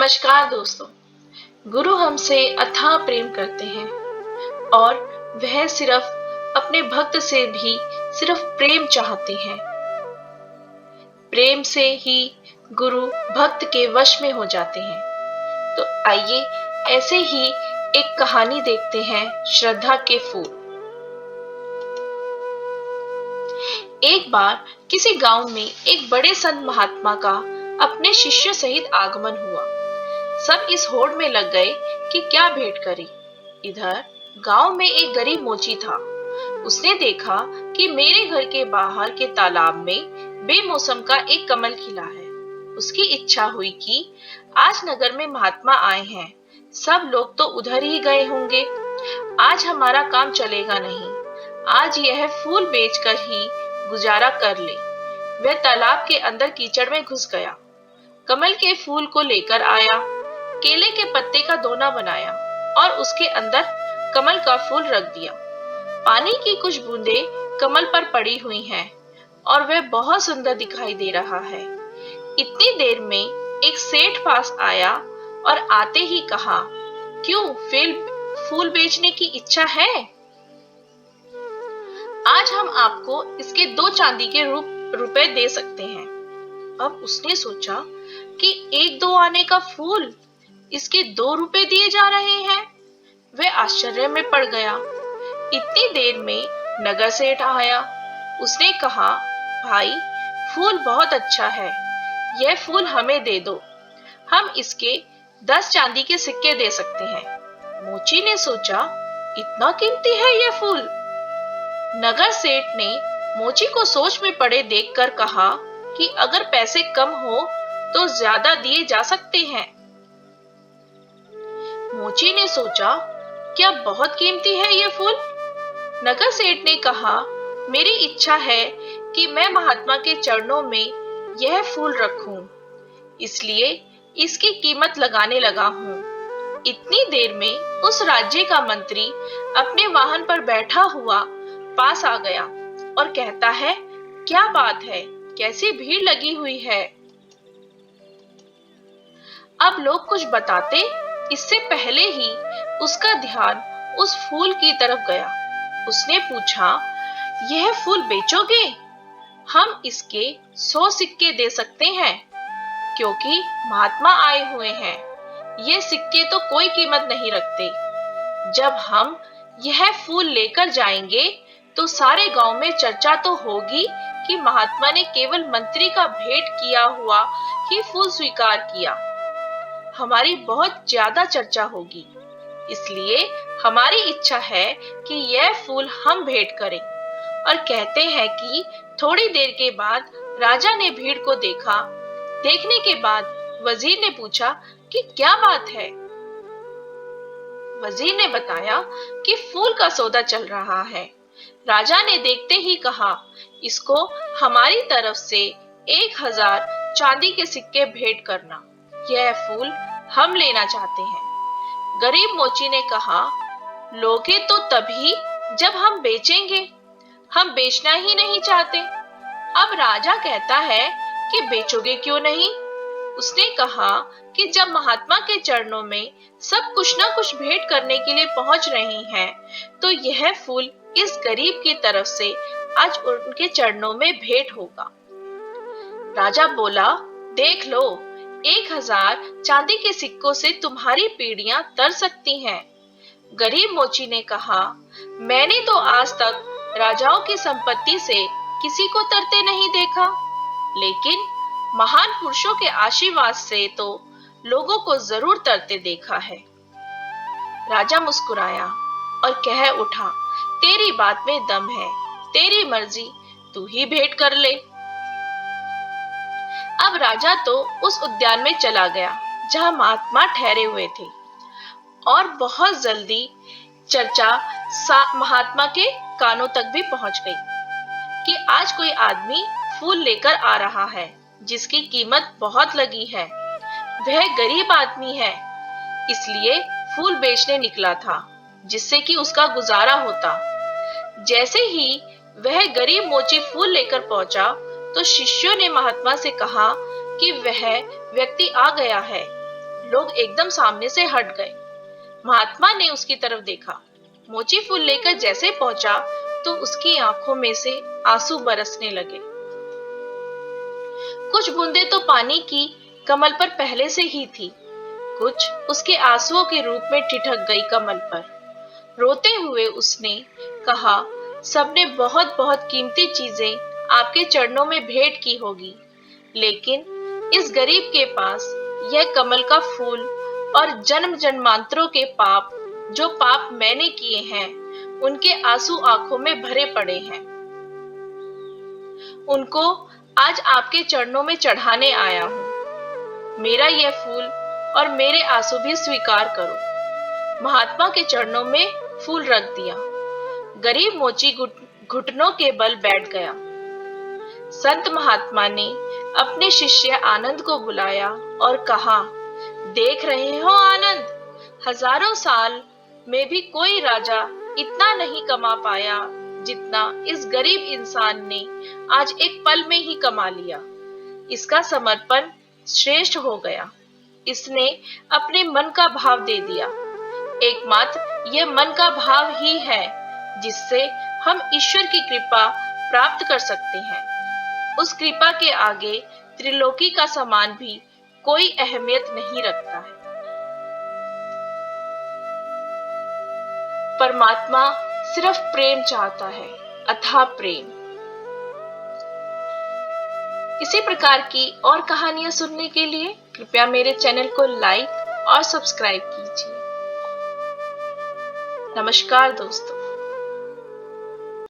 नमस्कार दोस्तों। गुरु हमसे अथाह प्रेम करते हैं और वह सिर्फ अपने भक्त से भी सिर्फ प्रेम चाहते हैं। प्रेम से ही गुरु भक्त के वश में हो जाते हैं। तो आइए ऐसे ही एक कहानी देखते हैं, श्रद्धा के फूल। एक बार किसी गांव में एक बड़े संत महात्मा का अपने शिष्य सहित आगमन हुआ। सब इस होड़ में लग गए कि क्या भेंट करें। इधर गांव में एक गरीब मोची था। उसने देखा कि मेरे घर के बाहर के तालाब में बेमौसम का एक कमल खिला है। उसकी इच्छा हुई कि आज नगर में महात्मा आए हैं, सब लोग तो उधर ही गए होंगे, आज हमारा काम चलेगा नहीं, आज यह फूल बेचकर ही गुजारा कर ले। वह तालाब के अंदर कीचड़ में घुस गया, कमल के फूल को लेकर आया, केले के पत्ते का दोना बनाया और उसके अंदर कमल का फूल रख दिया। पानी की कुछ बूंदें कमल पर पड़ी हुई हैं और वह बहुत सुंदर दिखाई दे रहा है। इतनी देर में एक सेठ पास आया और आते ही कहा, क्यों फूल बेचने की इच्छा है? आज हम आपको इसके 2 चांदी के रुपए दे सकते हैं। अब उसने सोचा कि 1-2 आने का फूल, इसके 2 रुपए दिए जा रहे हैं। वह आश्चर्य में पड़ गया। इतनी देर में नगर सेठ आया। उसने कहा, भाई फूल बहुत अच्छा है, यह फूल हमें दे दो, हम इसके 10 चांदी के सिक्के दे सकते हैं। मोची ने सोचा, इतना कीमती है यह फूल? नगर सेठ ने मोची को सोच में पड़े देखकर कहा कि अगर पैसे कम हो तो ज्यादा दिए जा सकते हैं। मोची ने सोचा, क्या बहुत कीमती है ये फूल? नगर सेठ ने कहा, मेरी इच्छा है कि मैं महात्मा के चरणों में यह फूल रखूं, इसलिए इसकी कीमत लगाने लगा हूं। इतनी देर में उस राज्य का मंत्री अपने वाहन पर बैठा हुआ पास आ गया और कहता है, क्या बात है, कैसी भीड़ लगी हुई है। अब लोग कुछ बताते इससे पहले ही उसका ध्यान उस फूल की तरफ गया। उसने पूछा, यह फूल बेचोगे? हम इसके 100 सिक्के दे सकते हैं, क्योंकि महात्मा आए हुए हैं। ये सिक्के तो कोई कीमत नहीं रखते। जब हम यह फूल लेकर जाएंगे तो सारे गांव में चर्चा तो होगी कि महात्मा ने केवल मंत्री का भेंट किया हुआ ही फूल स्वीकार किया। हमारी बहुत ज्यादा चर्चा होगी, इसलिए हमारी इच्छा है कि यह फूल हम भेंट करें। और कहते हैं कि थोड़ी देर के बाद राजा ने भीड़ को देखा। देखने के बाद वजीर ने पूछा कि क्या बात है। वजीर ने बताया कि फूल का सौदा चल रहा है। राजा ने देखते ही कहा, इसको हमारी तरफ से 1000 चांदी के सिक्के भेंट करना, यह फूल हम लेना चाहते हैं। गरीब मोची ने कहा, लोगे तो तभी जब हम बेचेंगे, हम बेचना ही नहीं चाहते। अब राजा कहता है कि बेचोगे क्यों नहीं? उसने कहा कि जब महात्मा के चरणों में सब कुछ ना कुछ भेंट करने के लिए पहुंच रहे हैं, तो यह फूल इस गरीब की तरफ से आज उनके चरणों में भेंट होगा। राजा बोला, देख लो, 1000 चांदी के सिक्कों से तुम्हारी पीढ़ियां तर सकती हैं। गरीब मोची ने कहा, मैंने तो आज तक राजाओं की संपत्ति से किसी को तरते नहीं देखा, लेकिन महान पुरुषों के आशीर्वाद से तो लोगों को जरूर तरते देखा है। राजा मुस्कुराया और कह उठा, तेरी बात में दम है, तेरी मर्जी, तू ही भेंट कर ले। अब राजा तो उस उद्यान में चला गया जहां महात्मा ठहरे हुए थे और बहुत जल्दी चर्चा महात्मा के कानों तक भी पहुंच गई कि आज कोई आदमी फूल लेकर आ रहा है जिसकी कीमत बहुत लगी है। वह गरीब आदमी है, इसलिए फूल बेचने निकला था जिससे कि उसका गुजारा होता। जैसे ही वह गरीब मोची फूल लेकर पहुंचा तो शिष्यों ने महात्मा से कहा कि वह व्यक्ति आ गया है। लोग एकदम सामने से हट गए। महात्मा ने उसकी तरफ देखा। मोची फूल लेकर जैसे पहुंचा तो उसकी आंखों में से आंसू बरसने लगे। कुछ बूंदें तो पानी की कमल पर पहले से ही थी, कुछ उसके आंसुओं के रूप में ठिठक गई कमल पर। रोते हुए उसने कहा, सबने बहुत बहुत कीमती चीजें आपके चरणों में भेंट की होगी, लेकिन इस गरीब के पास यह कमल का फूल और जन्म जन्मांतरों के पाप, जो पाप मैंने किए हैं, उनके आंसू आंखों में भरे पड़े हैं। उनको आज आपके चरणों में चढ़ाने आया हूं। मेरा यह फूल और मेरे आंसू भी स्वीकार करो। महात्मा के चरणों में फूल रख दिया। गरीब मोची घुटनों के बल बैठ गया। संत महात्मा ने अपने शिष्य आनंद को बुलाया और कहा, देख रहे हो आनंद, हजारों साल में भी कोई राजा इतना नहीं कमा पाया जितना इस गरीब इंसान ने आज एक पल में ही कमा लिया। इसका समर्पण श्रेष्ठ हो गया। इसने अपने मन का भाव दे दिया। एकमात्र यह मन का भाव ही है जिससे हम ईश्वर की कृपा प्राप्त कर सकते हैं। उस कृपा के आगे त्रिलोकी का सामान भी कोई अहमियत नहीं रखता है। परमात्मा सिर्फ प्रेम चाहता है, अथाह प्रेम। इसी प्रकार की और कहानियां सुनने के लिए कृपया मेरे चैनल को लाइक और सब्सक्राइब कीजिए। नमस्कार दोस्तों।